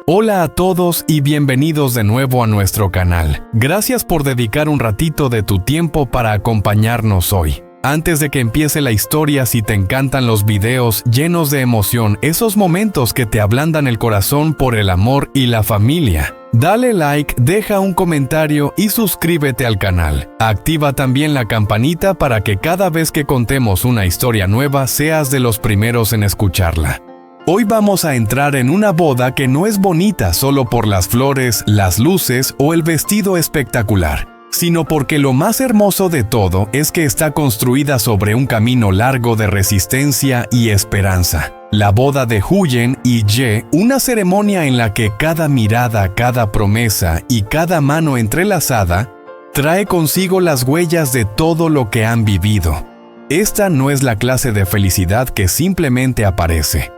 Hola a todos y bienvenidos de nuevo a nuestro canal. Gracias por dedicar un ratito de tu tiempo para acompañarnos hoy. Antes de que empiece la historia, si te encantan los videos llenos de emoción, esos momentos que te ablandan el corazón por el amor y la familia, dale like, deja un comentario y suscríbete al canal. Activa también la campanita para que cada vez que contemos una historia nueva seas de los primeros en escucharla. Hoy vamos a entrar en una boda que no es bonita solo por las flores, las luces o el vestido espectacular, sino porque lo más hermoso de todo es que está construida sobre un camino largo de resistencia y esperanza. La boda de Huyen y Ye, una ceremonia en la que cada mirada, cada promesa y cada mano entrelazada trae consigo las huellas de todo lo que han vivido. Esta no es la clase de felicidad que simplemente aparece.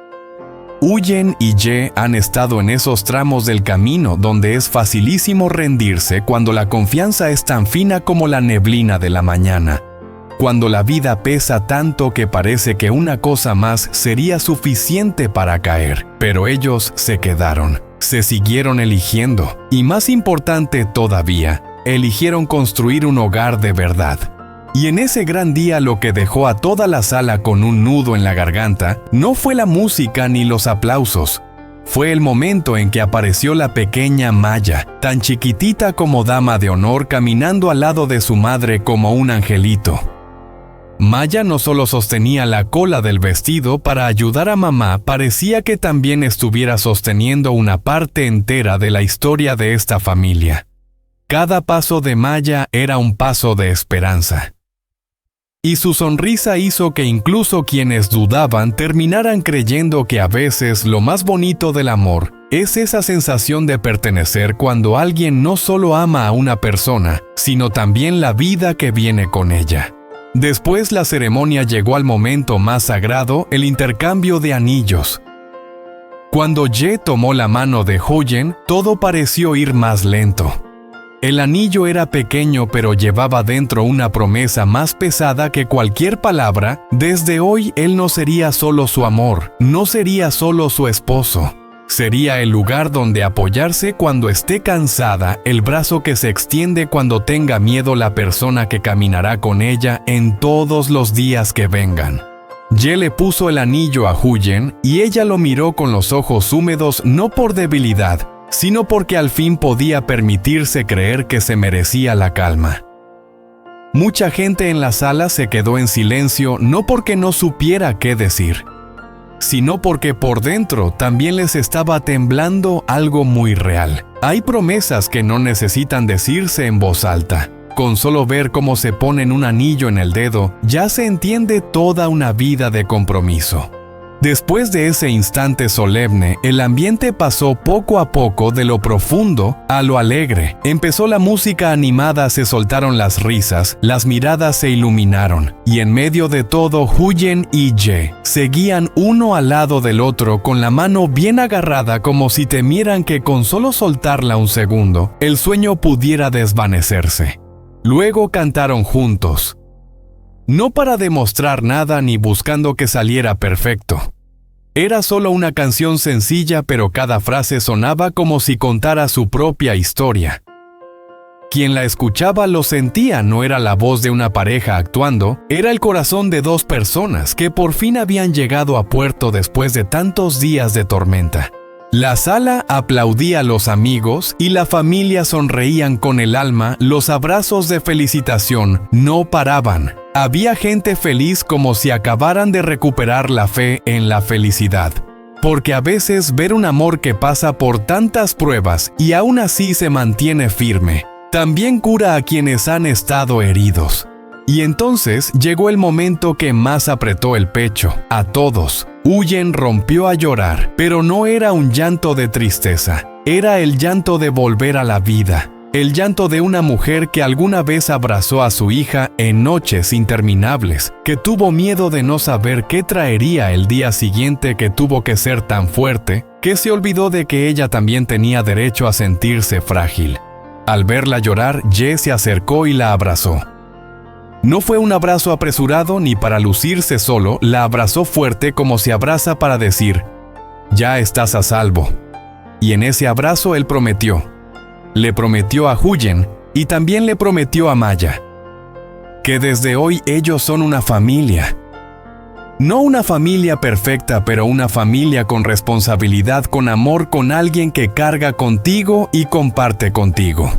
Huyen y Ye han estado en esos tramos del camino donde es facilísimo rendirse cuando la confianza es tan fina como la neblina de la mañana, cuando la vida pesa tanto que parece que una cosa más sería suficiente para caer, pero ellos se quedaron, se siguieron eligiendo y, más importante todavía, eligieron construir un hogar de verdad. Y en ese gran día lo que dejó a toda la sala con un nudo en la garganta no fue la música ni los aplausos. Fue el momento en que apareció la pequeña Maya, tan chiquitita como dama de honor, caminando al lado de su madre como un angelito. Maya no solo sostenía la cola del vestido para ayudar a mamá, parecía que también estuviera sosteniendo una parte entera de la historia de esta familia. Cada paso de Maya era un paso de esperanza. Y su sonrisa hizo que incluso quienes dudaban terminaran creyendo que a veces lo más bonito del amor es esa sensación de pertenecer cuando alguien no solo ama a una persona, sino también la vida que viene con ella. Después la ceremonia llegó al momento más sagrado, el intercambio de anillos. Cuando Ye tomó la mano de Huyen, todo pareció ir más lento. El anillo era pequeño, pero llevaba dentro una promesa más pesada que cualquier palabra. Desde hoy él no sería solo su amor, no sería solo su esposo. Sería el lugar donde apoyarse cuando esté cansada, el brazo que se extiende cuando tenga miedo, la persona que caminará con ella en todos los días que vengan. Ye le puso el anillo a Huyen y ella lo miró con los ojos húmedos, no por debilidad, sino porque al fin podía permitirse creer que se merecía la calma. Mucha gente en la sala se quedó en silencio, no porque no supiera qué decir, sino porque por dentro también les estaba temblando algo muy real. Hay promesas que no necesitan decirse en voz alta. Con solo ver cómo se ponen un anillo en el dedo, ya se entiende toda una vida de compromiso. Después de ese instante solemne, el ambiente pasó poco a poco de lo profundo a lo alegre. Empezó la música animada, se soltaron las risas, las miradas se iluminaron, y en medio de todo, Huyen y Ye seguían uno al lado del otro con la mano bien agarrada, como si temieran que con solo soltarla un segundo, el sueño pudiera desvanecerse. Luego cantaron juntos. No para demostrar nada ni buscando que saliera perfecto. Era solo una canción sencilla, pero cada frase sonaba como si contara su propia historia. Quien la escuchaba lo sentía, no era la voz de una pareja actuando, era el corazón de dos personas que por fin habían llegado a puerto después de tantos días de tormenta. La sala aplaudía a los amigos y la familia sonreían con el alma, los abrazos de felicitación no paraban. Había gente feliz como si acabaran de recuperar la fe en la felicidad. Porque a veces ver un amor que pasa por tantas pruebas y aún así se mantiene firme, también cura a quienes han estado heridos. Y entonces llegó el momento que más apretó el pecho a todos. Huyen rompió a llorar, pero no era un llanto de tristeza, era el llanto de volver a la vida. El llanto de una mujer que alguna vez abrazó a su hija en noches interminables, que tuvo miedo de no saber qué traería el día siguiente, que tuvo que ser tan fuerte, que se olvidó de que ella también tenía derecho a sentirse frágil. Al verla llorar, Ye se acercó y la abrazó. No fue un abrazo apresurado ni para lucirse solo, la abrazó fuerte como se abraza para decir, «Ya estás a salvo». y en ese abrazo él prometió. Le prometió a Huyen y también le prometió a Maya que desde hoy ellos son una familia. No una familia perfecta, pero una familia con responsabilidad, con amor, con alguien que carga contigo y comparte contigo.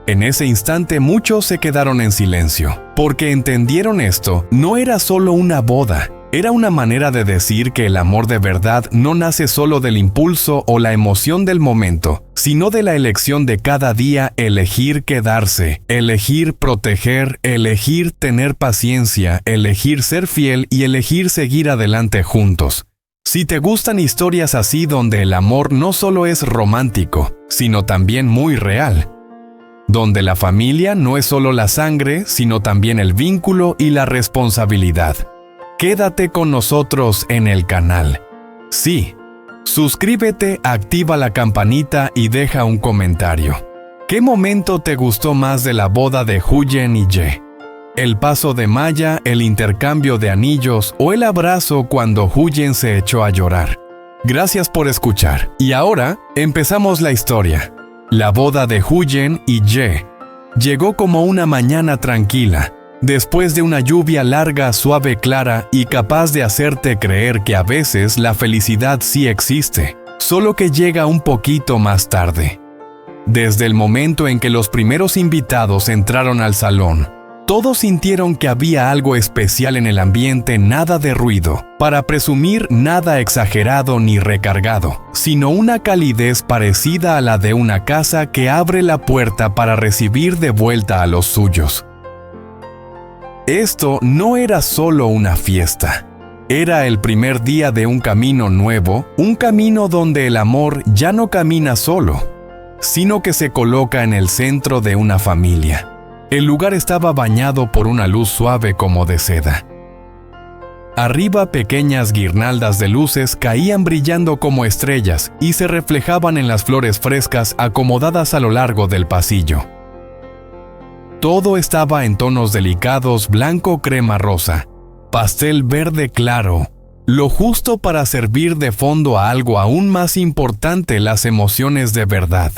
En ese instante muchos se quedaron en silencio, porque entendieron esto no era solo una boda, era una manera de decir que el amor de verdad no nace solo del impulso o la emoción del momento, sino de la elección de cada día elegir quedarse, elegir proteger, elegir tener paciencia, elegir ser fiel y elegir seguir adelante juntos. Si te gustan historias así donde el amor no solo es romántico, sino también muy real, donde la familia no es solo la sangre, sino también el vínculo y la responsabilidad. Quédate con nosotros en el canal. Sí, suscríbete, activa la campanita y deja un comentario. ¿Qué momento te gustó más de la boda de Huyen y Ye? ¿El paso de Maya, el intercambio de anillos o el abrazo cuando Huyen se echó a llorar? Gracias por escuchar. Y ahora, empezamos la historia. La boda de Huyen y Ye llegó como una mañana tranquila, después de una lluvia larga, suave, clara y capaz de hacerte creer que a veces la felicidad sí existe, solo que llega un poquito más tarde. Desde el momento en que los primeros invitados entraron al salón, todos sintieron que había algo especial en el ambiente, nada de ruido, para presumir nada exagerado ni recargado, sino una calidez parecida a la de una casa que abre la puerta para recibir de vuelta a los suyos. Esto no era solo una fiesta, era el primer día de un camino nuevo, un camino donde el amor ya no camina solo, sino que se coloca en el centro de una familia. El lugar estaba bañado por una luz suave como de seda. Arriba pequeñas guirnaldas de luces caían brillando como estrellas y se reflejaban en las flores frescas acomodadas a lo largo del pasillo. Todo estaba en tonos delicados, blanco, crema, rosa, pastel verde claro, lo justo para servir de fondo a algo aún más importante, las emociones de verdad.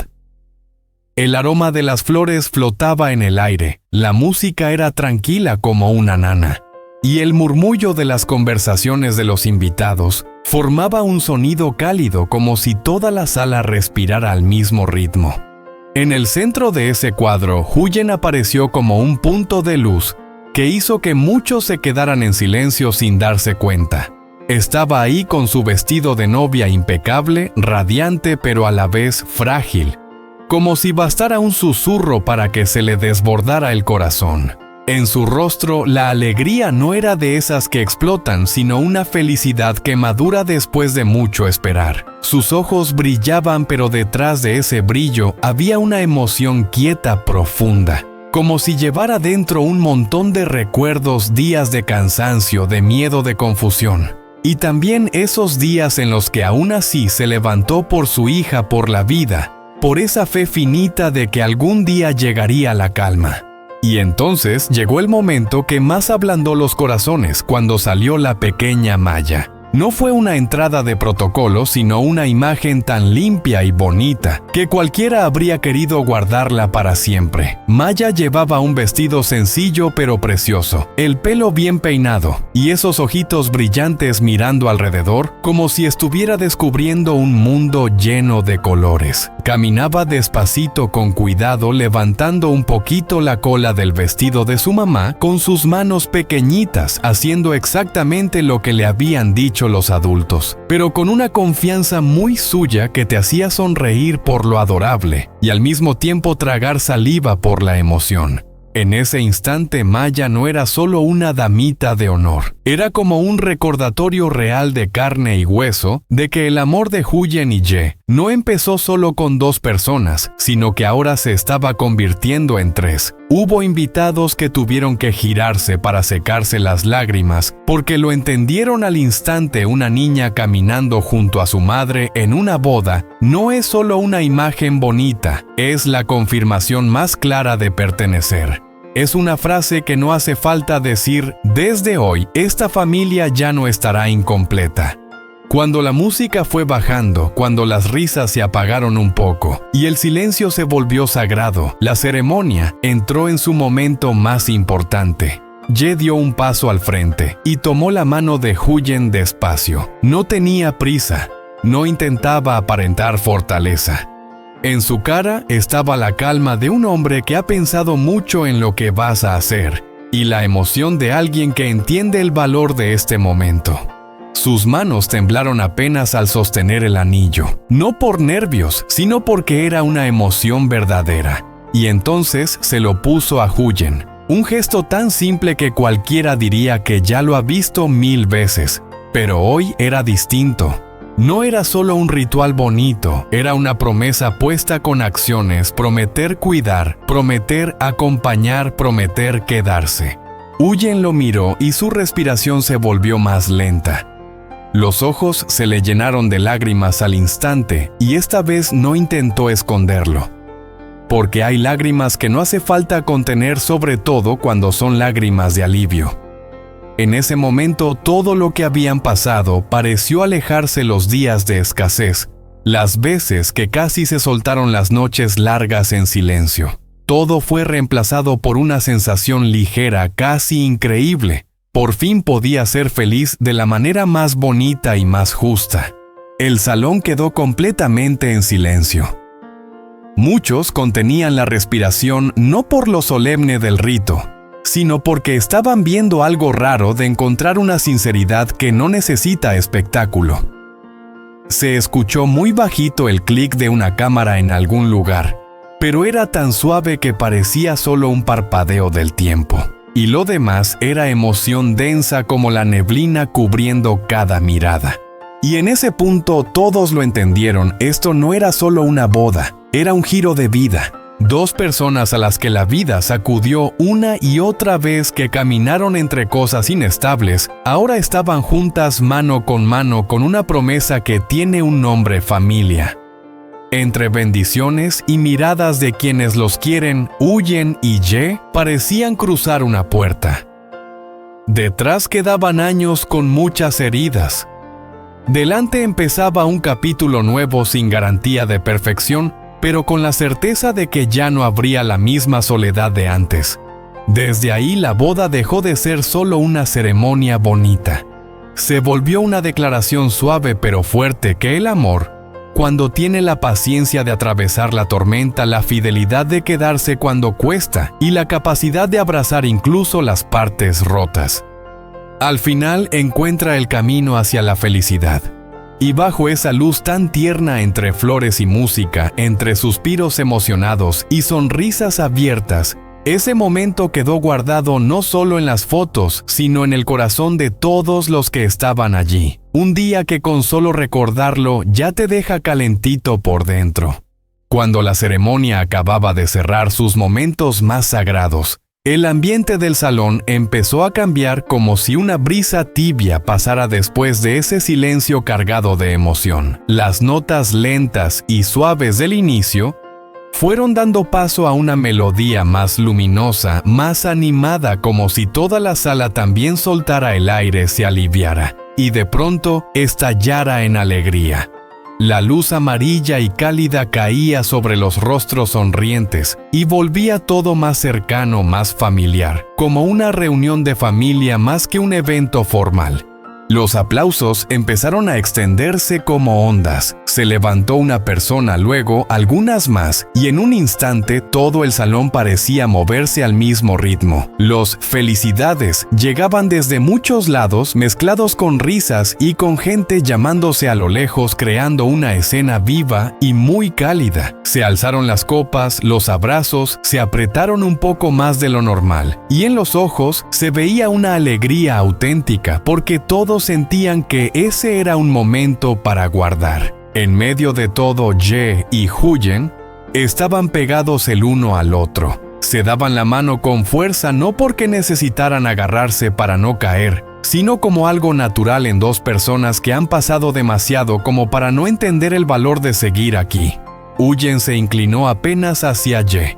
El aroma de las flores flotaba en el aire, la música era tranquila como una nana, y el murmullo de las conversaciones de los invitados formaba un sonido cálido como si toda la sala respirara al mismo ritmo. En el centro de ese cuadro, Huyen apareció como un punto de luz que hizo que muchos se quedaran en silencio sin darse cuenta. Estaba ahí con su vestido de novia impecable, radiante pero a la vez frágil, como si bastara un susurro para que se le desbordara el corazón. En su rostro, la alegría no era de esas que explotan, sino una felicidad que madura después de mucho esperar. Sus ojos brillaban, pero detrás de ese brillo había una emoción quieta, profunda, como si llevara dentro un montón de recuerdos, días de cansancio, de miedo, de confusión. Y también esos días en los que aún así se levantó por su hija, por la vida, por esa fe finita de que algún día llegaría la calma. Y entonces llegó el momento que más ablandó los corazones, cuando salió la pequeña Maya. No fue una entrada de protocolo, sino una imagen tan limpia y bonita que cualquiera habría querido guardarla para siempre. Maya llevaba un vestido sencillo pero precioso, el pelo bien peinado y esos ojitos brillantes mirando alrededor como si estuviera descubriendo un mundo lleno de colores. Caminaba despacito con cuidado, levantando un poquito la cola del vestido de su mamá con sus manos pequeñitas, haciendo exactamente lo que le habían dicho los adultos, pero con una confianza muy suya que te hacía sonreír por lo adorable y al mismo tiempo tragar saliva por la emoción. En ese instante, Maya no era solo una damita de honor, era como un recordatorio real de carne y hueso de que el amor de Huyen y Ye no empezó solo con dos personas, sino que ahora se estaba convirtiendo en tres. Hubo invitados que tuvieron que girarse para secarse las lágrimas, porque lo entendieron al instante. Una niña caminando junto a su madre en una boda no es solo una imagen bonita, es la confirmación más clara de pertenecer. Es una frase que no hace falta decir: desde hoy, esta familia ya no estará incompleta. Cuando la música fue bajando, cuando las risas se apagaron un poco y el silencio se volvió sagrado, la ceremonia entró en su momento más importante. Ye dio un paso al frente y tomó la mano de Huyen despacio. No tenía prisa, no intentaba aparentar fortaleza. En su cara estaba la calma de un hombre que ha pensado mucho en lo que vas a hacer y la emoción de alguien que entiende el valor de este momento. Sus manos temblaron apenas al sostener el anillo, no por nervios, sino porque era una emoción verdadera. Y entonces se lo puso a Huyen, un gesto tan simple que cualquiera diría que ya lo ha visto 1000 veces, pero hoy era distinto. No era solo un ritual bonito, era una promesa puesta con acciones, prometer cuidar, prometer acompañar, prometer quedarse. Huyen lo miró y su respiración se volvió más lenta. Los ojos se le llenaron de lágrimas al instante y esta vez no intentó esconderlo. Porque hay lágrimas que no hace falta contener, sobre todo cuando son lágrimas de alivio. En ese momento todo lo que habían pasado pareció alejarse, los días de escasez, las veces que casi se soltaron las noches largas en silencio. Todo fue reemplazado por una sensación ligera, casi increíble. Por fin podía ser feliz de la manera más bonita y más justa. El salón quedó completamente en silencio. Muchos contenían la respiración no por lo solemne del rito, sino porque estaban viendo algo raro de encontrar una sinceridad que no necesita espectáculo. Se escuchó muy bajito el clic de una cámara en algún lugar, pero era tan suave que parecía solo un parpadeo del tiempo. Y lo demás era emoción densa como la neblina cubriendo cada mirada. Y en ese punto todos lo entendieron, esto no era solo una boda, era un giro de vida. 2 personas a las que la vida sacudió una y otra vez, que caminaron entre cosas inestables, ahora estaban juntas mano con una promesa que tiene un nombre: familia. Entre bendiciones y miradas de quienes los quieren, Huyen y Ye parecían cruzar una puerta. Detrás quedaban años con muchas heridas. Delante empezaba un capítulo nuevo sin garantía de perfección, pero con la certeza de que ya no habría la misma soledad de antes. Desde ahí la boda dejó de ser solo una ceremonia bonita. Se volvió una declaración suave pero fuerte que el amor, cuando tiene la paciencia de atravesar la tormenta, la fidelidad de quedarse cuando cuesta y la capacidad de abrazar incluso las partes rotas, al final encuentra el camino hacia la felicidad. Y bajo esa luz tan tierna, entre flores y música, entre suspiros emocionados y sonrisas abiertas, ese momento quedó guardado no solo en las fotos, sino en el corazón de todos los que estaban allí. Un día que con solo recordarlo ya te deja calentito por dentro. Cuando la ceremonia acababa de cerrar sus momentos más sagrados, el ambiente del salón empezó a cambiar, como si una brisa tibia pasara después de ese silencio cargado de emoción. Las notas lentas y suaves del inicio fueron dando paso a una melodía más luminosa, más animada, como si toda la sala también soltara el aire, se aliviara y de pronto estallara en alegría. La luz amarilla y cálida caía sobre los rostros sonrientes y volvía todo más cercano, más familiar, como una reunión de familia más que un evento formal. Los aplausos empezaron a extenderse como ondas. Se levantó una persona, luego algunas más, y en un instante todo el salón parecía moverse al mismo ritmo. Los felicidades llegaban desde muchos lados, mezclados con risas y con gente llamándose a lo lejos, creando una escena viva y muy cálida. Se alzaron las copas, los abrazos se apretaron un poco más de lo normal, y en los ojos se veía una alegría auténtica, porque todos sentían que ese era un momento para guardar. En medio de todo, Ye y Huyen estaban pegados el uno al otro. Se daban la mano con fuerza, no porque necesitaran agarrarse para no caer, sino como algo natural en 2 personas que han pasado demasiado como para no entender el valor de seguir aquí. Huyen se inclinó apenas hacia Ye.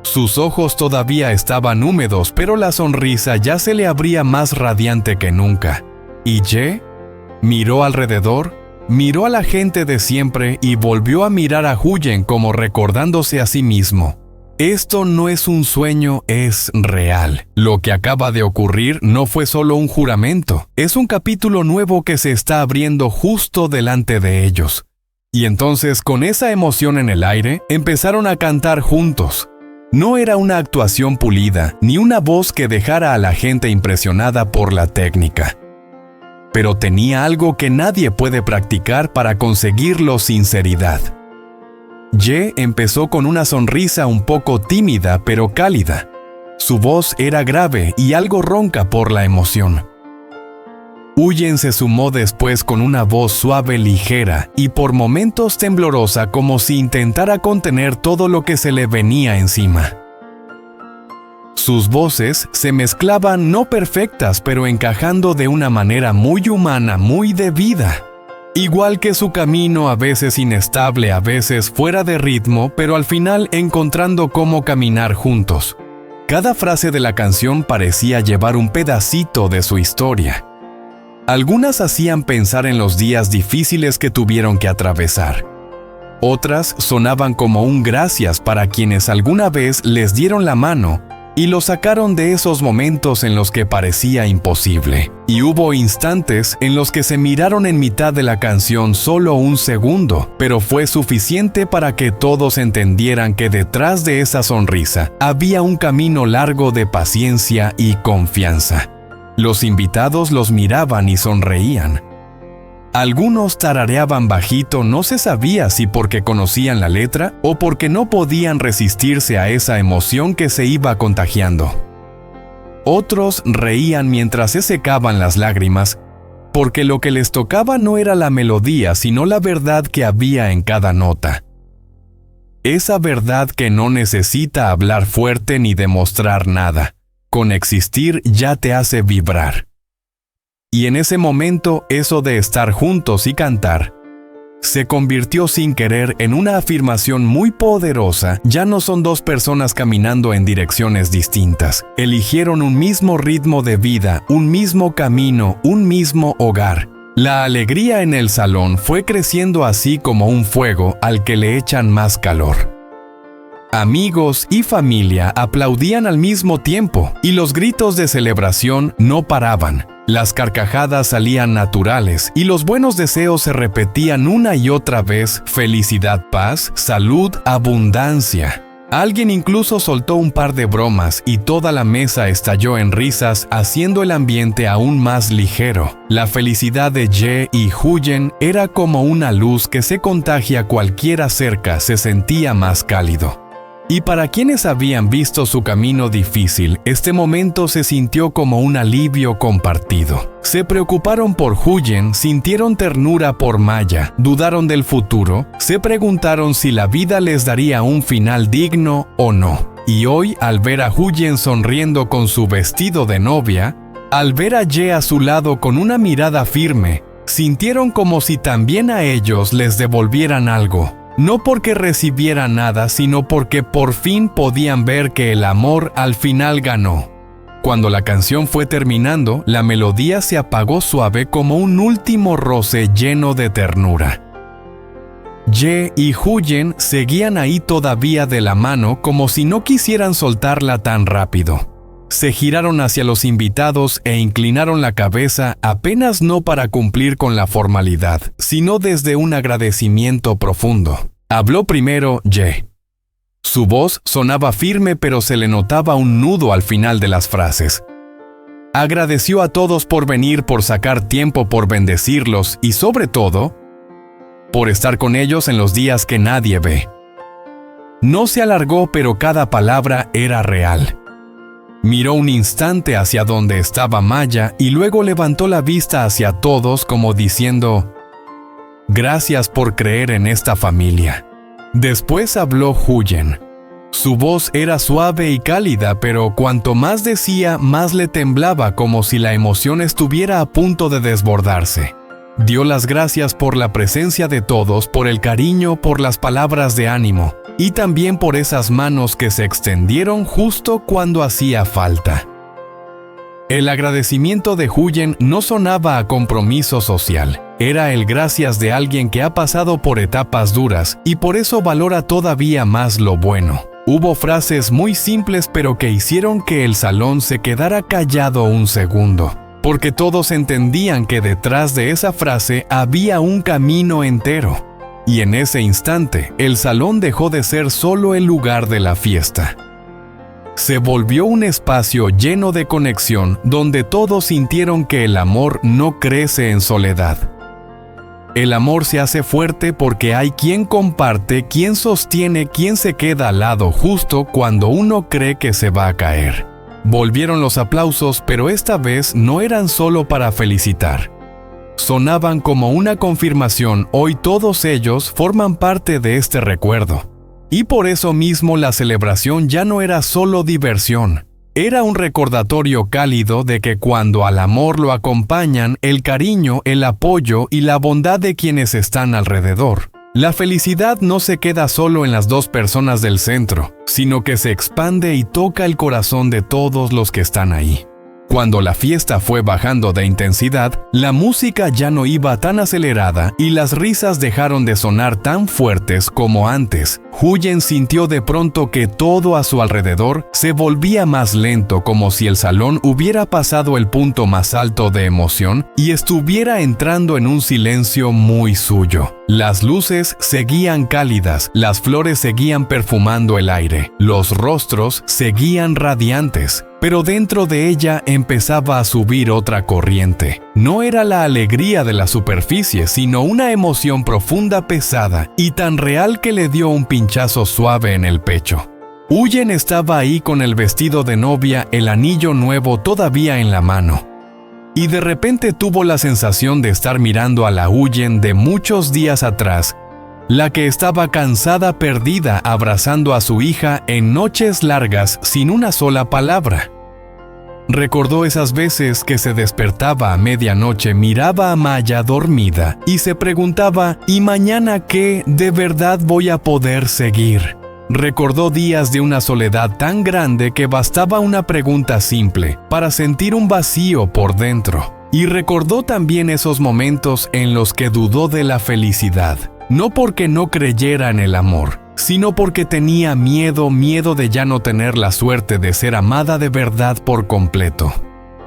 Sus ojos todavía estaban húmedos, pero la sonrisa ya se le abría más radiante que nunca. Y Ye Miró alrededor, miró a la gente de siempre y volvió a mirar a Huyen como recordándose a sí mismo. Esto no es un sueño, es real. Lo que acaba de ocurrir no fue solo un juramento, es un capítulo nuevo que se está abriendo justo delante de ellos. Y entonces, con esa emoción en el aire, empezaron a cantar juntos. No era una actuación pulida, ni una voz que dejara a la gente impresionada por la técnica. Pero tenía algo que nadie puede practicar para conseguirlo: sinceridad. Ye empezó con una sonrisa un poco tímida pero cálida. Su voz era grave y algo ronca por la emoción. Huyen se sumó después con una voz suave, ligera y por momentos temblorosa, como si intentara contener todo lo que se le venía encima. Sus voces se mezclaban, no perfectas, pero encajando de una manera muy humana, muy de vida. Igual que su camino, a veces inestable, a veces fuera de ritmo, pero al final encontrando cómo caminar juntos. Cada frase de la canción parecía llevar un pedacito de su historia. Algunas hacían pensar en los días difíciles que tuvieron que atravesar. Otras sonaban como un gracias para quienes alguna vez les dieron la mano y lo sacaron de esos momentos en los que parecía imposible. Y hubo instantes en los que se miraron en mitad de la canción solo un segundo, pero fue suficiente para que todos entendieran que detrás de esa sonrisa había un camino largo de paciencia y confianza. Los invitados los miraban y sonreían. Algunos tarareaban bajito, no se sabía si porque conocían la letra o porque no podían resistirse a esa emoción que se iba contagiando. Otros reían mientras se secaban las lágrimas, porque lo que les tocaba no era la melodía, sino la verdad que había en cada nota. Esa verdad que no necesita hablar fuerte ni demostrar nada. Con existir ya te hace vibrar. Y en ese momento, eso de estar juntos y cantar, se convirtió sin querer en una afirmación muy poderosa. Ya no son dos personas caminando en direcciones distintas. Eligieron un mismo ritmo de vida, un mismo camino, un mismo hogar. La alegría en el salón fue creciendo así como un fuego al que le echan más calor. Amigos y familia aplaudían al mismo tiempo y los gritos de celebración no paraban. Las carcajadas salían naturales y los buenos deseos se repetían una y otra vez: felicidad, paz, salud, abundancia. Alguien incluso soltó un par de bromas y toda la mesa estalló en risas, haciendo el ambiente aún más ligero. La felicidad de Ye y Huyen era como una luz que se contagia cualquiera cerca, se sentía más cálido. Y para quienes habían visto su camino difícil, este momento se sintió como un alivio compartido. Se preocuparon por Huyen, sintieron ternura por Maya, dudaron del futuro, se preguntaron si la vida les daría un final digno o no. Y hoy, al ver a Huyen sonriendo con su vestido de novia, al ver a Ye a su lado con una mirada firme, sintieron como si también a ellos les devolvieran algo. No porque recibieran nada, sino porque por fin podían ver que el amor al final ganó. Cuando la canción fue terminando, la melodía se apagó suave como un último roce lleno de ternura. Ye y Huyen seguían ahí todavía de la mano, como si no quisieran soltarla tan rápido. Se giraron hacia los invitados e inclinaron la cabeza, apenas no para cumplir con la formalidad, sino desde un agradecimiento profundo. Habló primero Ye. Su voz sonaba firme, pero se le notaba un nudo al final de las frases. Agradeció a todos por venir, por sacar tiempo, por bendecirlos y, sobre todo, por estar con ellos en los días que nadie ve. No se alargó, pero cada palabra era real. Miró un instante hacia donde estaba Maya y luego levantó la vista hacia todos como diciendo: «Gracias por creer en esta familia». Después habló Huyen. Su voz era suave y cálida, pero cuanto más decía, más le temblaba, como si la emoción estuviera a punto de desbordarse. Dio las gracias por la presencia de todos, por el cariño, por las palabras de ánimo, y también por esas manos que se extendieron justo cuando hacía falta. El agradecimiento de Huyen no sonaba a compromiso social. Era el gracias de alguien que ha pasado por etapas duras y por eso valora todavía más lo bueno. Hubo frases muy simples pero que hicieron que el salón se quedara callado un segundo, porque todos entendían que detrás de esa frase había un camino entero. Y en ese instante, el salón dejó de ser solo el lugar de la fiesta. Se volvió un espacio lleno de conexión donde todos sintieron que el amor no crece en soledad. El amor se hace fuerte porque hay quien comparte, quien sostiene, quien se queda al lado justo cuando uno cree que se va a caer. Volvieron los aplausos, pero esta vez no eran solo para felicitar. Sonaban como una confirmación, hoy todos ellos forman parte de este recuerdo. Y por eso mismo la celebración ya no era solo diversión. Era un recordatorio cálido de que cuando al amor lo acompañan el cariño, el apoyo y la bondad de quienes están alrededor. La felicidad no se queda solo en las dos personas del centro, sino que se expande y toca el corazón de todos los que están ahí. Cuando la fiesta fue bajando de intensidad, la música ya no iba tan acelerada y las risas dejaron de sonar tan fuertes como antes. Huyen sintió de pronto que todo a su alrededor se volvía más lento, como si el salón hubiera pasado el punto más alto de emoción y estuviera entrando en un silencio muy suyo. Las luces seguían cálidas, las flores seguían perfumando el aire, los rostros seguían radiantes. Pero dentro de ella empezaba a subir otra corriente. No era la alegría de la superficie, sino una emoción profunda, pesada y tan real que le dio un pinchazo suave en el pecho. Huyen estaba ahí con el vestido de novia, el anillo nuevo todavía en la mano. Y de repente tuvo la sensación de estar mirando a la Huyen de muchos días atrás, la que estaba cansada, perdida, abrazando a su hija en noches largas sin una sola palabra. Recordó esas veces que se despertaba a medianoche, miraba a Maya dormida y se preguntaba, ¿y mañana qué? ¿De verdad voy a poder seguir? Recordó días de una soledad tan grande que bastaba una pregunta simple para sentir un vacío por dentro. Y recordó también esos momentos en los que dudó de la felicidad. No porque no creyera en el amor, sino porque tenía miedo de ya no tener la suerte de ser amada de verdad por completo.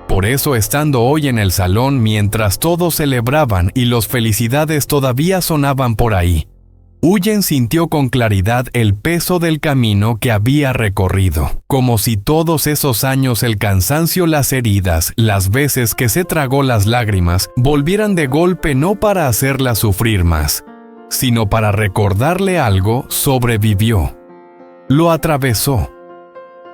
Por eso, estando hoy en el salón mientras todos celebraban y las felicidades todavía sonaban por ahí, Huyen sintió con claridad el peso del camino que había recorrido, como si todos esos años, el cansancio, las heridas, las veces que se tragó las lágrimas, volvieran de golpe no para hacerla sufrir más, sino para recordarle algo. Sobrevivió. Lo atravesó.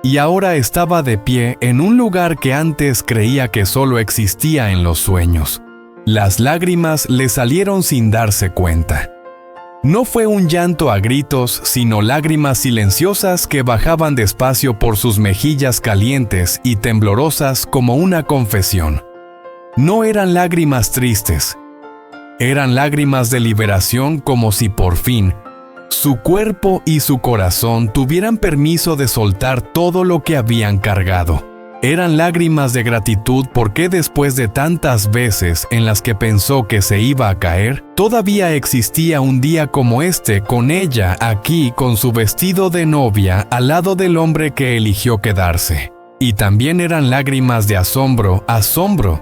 Y ahora estaba de pie en un lugar que antes creía que solo existía en los sueños. Las lágrimas le salieron sin darse cuenta. No fue un llanto a gritos, sino lágrimas silenciosas que bajaban despacio por sus mejillas calientes y temblorosas como una confesión. No eran lágrimas tristes. Eran lágrimas de liberación, como si por fin su cuerpo y su corazón tuvieran permiso de soltar todo lo que habían cargado. Eran lágrimas de gratitud porque después de tantas veces en las que pensó que se iba a caer, todavía existía un día como este con ella aquí con su vestido de novia al lado del hombre que eligió quedarse. Y también eran lágrimas de asombro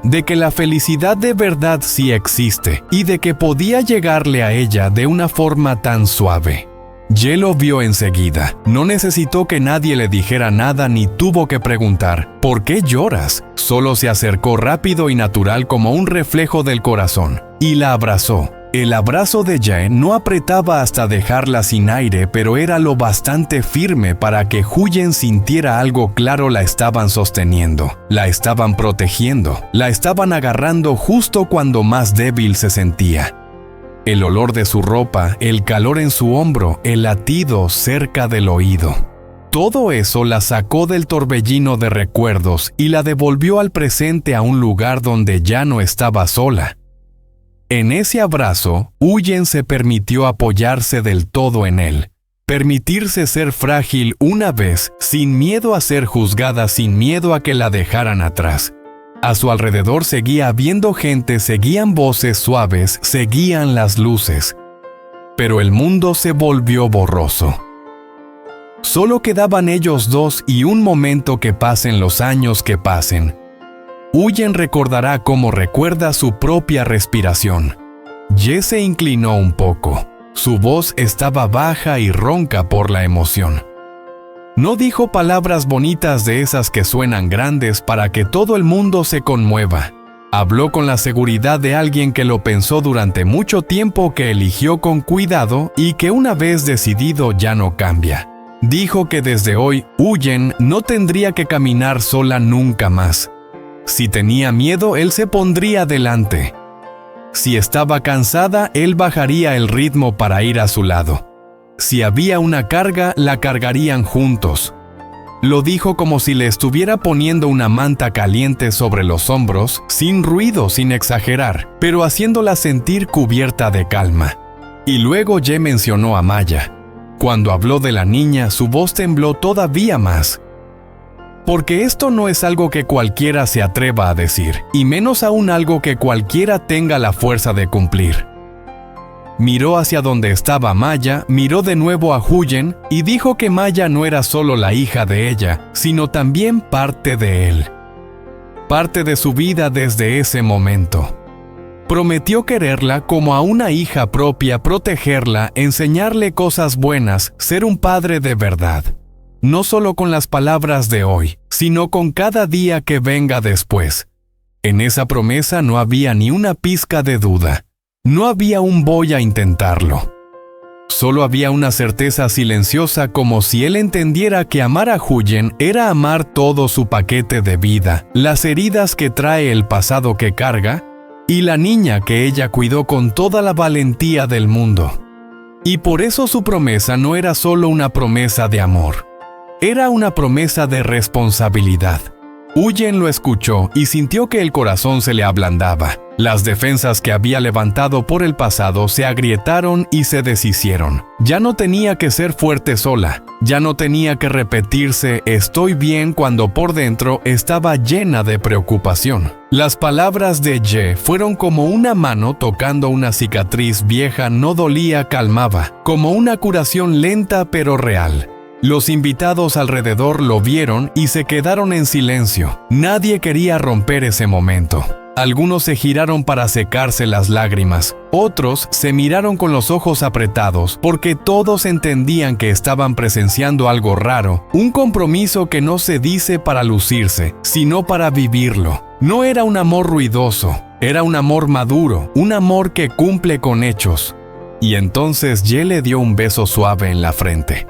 de que la felicidad de verdad sí existe y de que podía llegarle a ella de una forma tan suave. Ye lo vio enseguida. No necesitó que nadie le dijera nada ni tuvo que preguntar, ¿por qué lloras? Solo se acercó rápido y natural como un reflejo del corazón y la abrazó. El abrazo de Ye no apretaba hasta dejarla sin aire, pero era lo bastante firme para que Huyen sintiera algo claro. La estaban sosteniendo, la estaban protegiendo, la estaban agarrando justo cuando más débil se sentía. El olor de su ropa, el calor en su hombro, el latido cerca del oído. Todo eso la sacó del torbellino de recuerdos y la devolvió al presente, a un lugar donde ya no estaba sola. En ese abrazo, Huyen se permitió apoyarse del todo en él. Permitirse ser frágil una vez, sin miedo a ser juzgada, sin miedo a que la dejaran atrás. A su alrededor seguía habiendo gente, seguían voces suaves, seguían las luces. Pero el mundo se volvió borroso. Solo quedaban ellos dos y un momento que pasen los años que pasen. Huyen recordará como recuerda su propia respiración. Ye se inclinó un poco. Su voz estaba baja y ronca por la emoción. No dijo palabras bonitas de esas que suenan grandes para que todo el mundo se conmueva. Habló con la seguridad de alguien que lo pensó durante mucho tiempo, que eligió con cuidado y que una vez decidido ya no cambia. Dijo que desde hoy, Huyen no tendría que caminar sola nunca más. Si tenía miedo, él se pondría delante. Si estaba cansada, él bajaría el ritmo para ir a su lado. Si había una carga, la cargarían juntos. Lo dijo como si le estuviera poniendo una manta caliente sobre los hombros, sin ruido, sin exagerar, pero haciéndola sentir cubierta de calma. Y luego Ye mencionó a Maya. Cuando habló de la niña, su voz tembló todavía más. Porque esto no es algo que cualquiera se atreva a decir, y menos aún algo que cualquiera tenga la fuerza de cumplir. Miró hacia donde estaba Maya, miró de nuevo a Huyen y dijo que Maya no era solo la hija de ella, sino también parte de él. Parte de su vida desde ese momento. Prometió quererla como a una hija propia, protegerla, enseñarle cosas buenas, ser un padre de verdad. No solo con las palabras de hoy, sino con cada día que venga después. En esa promesa no había ni una pizca de duda. No había un voy a intentarlo. Solo había una certeza silenciosa, como si él entendiera que amar a Huyen era amar todo su paquete de vida, las heridas que trae, el pasado que carga, y la niña que ella cuidó con toda la valentía del mundo. Y por eso su promesa no era solo una promesa de amor. Era una promesa de responsabilidad. Huyen lo escuchó y sintió que el corazón se le ablandaba. Las defensas que había levantado por el pasado se agrietaron y se deshicieron. Ya no tenía que ser fuerte sola. Ya no tenía que repetirse "estoy bien" cuando por dentro estaba llena de preocupación. Las palabras de Ye fueron como una mano tocando una cicatriz vieja, no dolía, calmaba, como una curación lenta pero real. Los invitados alrededor lo vieron y se quedaron en silencio. Nadie quería romper ese momento. Algunos se giraron para secarse las lágrimas. Otros se miraron con los ojos apretados, porque todos entendían que estaban presenciando algo raro, un compromiso que no se dice para lucirse, sino para vivirlo. No era un amor ruidoso, era un amor maduro, un amor que cumple con hechos. Y entonces Ye le dio un beso suave en la frente.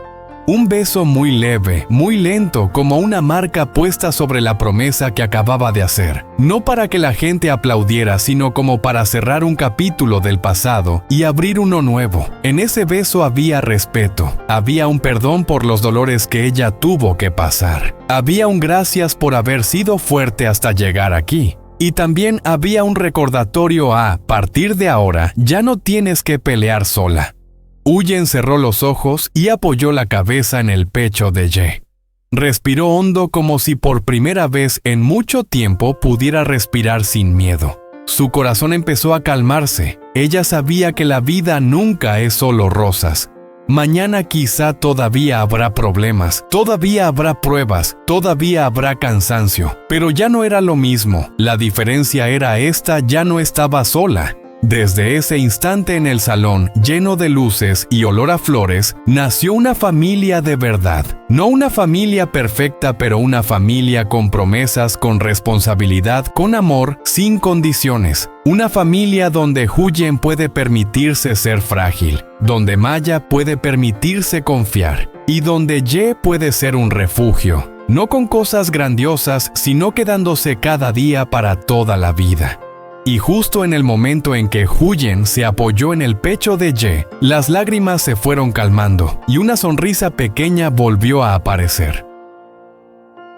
Un beso muy leve, muy lento, como una marca puesta sobre la promesa que acababa de hacer. No para que la gente aplaudiera, sino como para cerrar un capítulo del pasado y abrir uno nuevo. En ese beso había respeto, había un perdón por los dolores que ella tuvo que pasar. Había un gracias por haber sido fuerte hasta llegar aquí. Y también había un recordatorio a partir de ahora, ya no tienes que pelear sola. Huyen cerró los ojos y apoyó la cabeza en el pecho de Ye. Respiró hondo, como si por primera vez en mucho tiempo pudiera respirar sin miedo. Su corazón empezó a calmarse. Ella sabía que la vida nunca es solo rosas. Mañana quizá todavía habrá problemas, todavía habrá pruebas, todavía habrá cansancio. Pero ya no era lo mismo. La diferencia era esta: ya no estaba sola. Desde ese instante en el salón, lleno de luces y olor a flores, nació una familia de verdad. No una familia perfecta, pero una familia con promesas, con responsabilidad, con amor, sin condiciones. Una familia donde Huyen puede permitirse ser frágil, donde Maya puede permitirse confiar, y donde Ye puede ser un refugio. No con cosas grandiosas, sino quedándose cada día para toda la vida. Y justo en el momento en que Huyen se apoyó en el pecho de Ye, las lágrimas se fueron calmando y una sonrisa pequeña volvió a aparecer.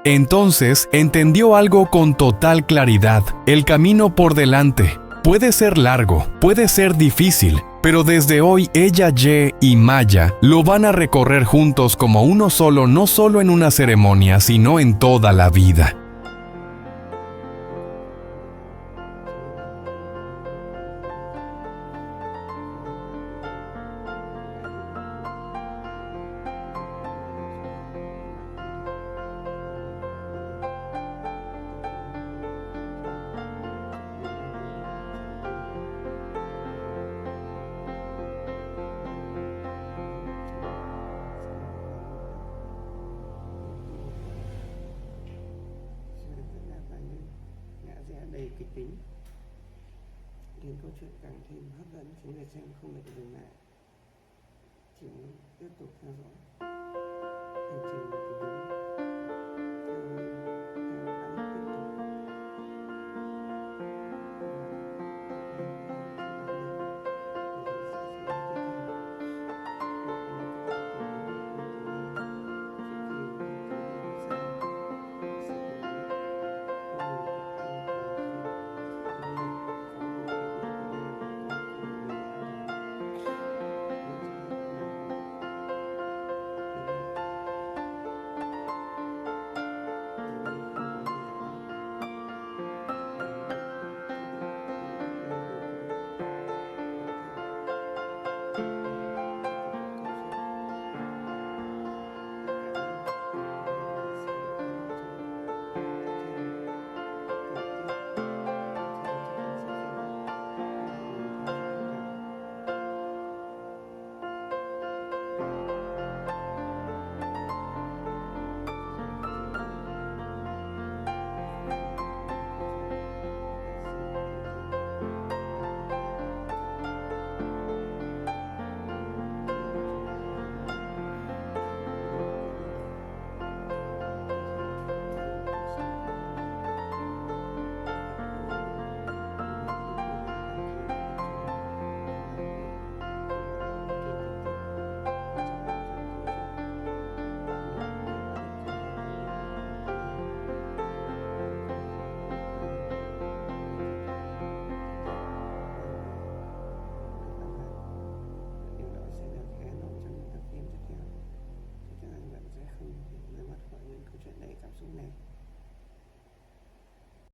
Entonces entendió algo con total claridad: el camino por delante puede ser largo, puede ser difícil, pero desde hoy ella, Ye y Maya lo van a recorrer juntos como uno solo, no solo en una ceremonia, sino en toda la vida. tính, khiến câu chuyện càng thêm hấp dẫn, khiến người xem không thể dừng lại, chỉ muốn tiếp tục theo dõi hành trình của tình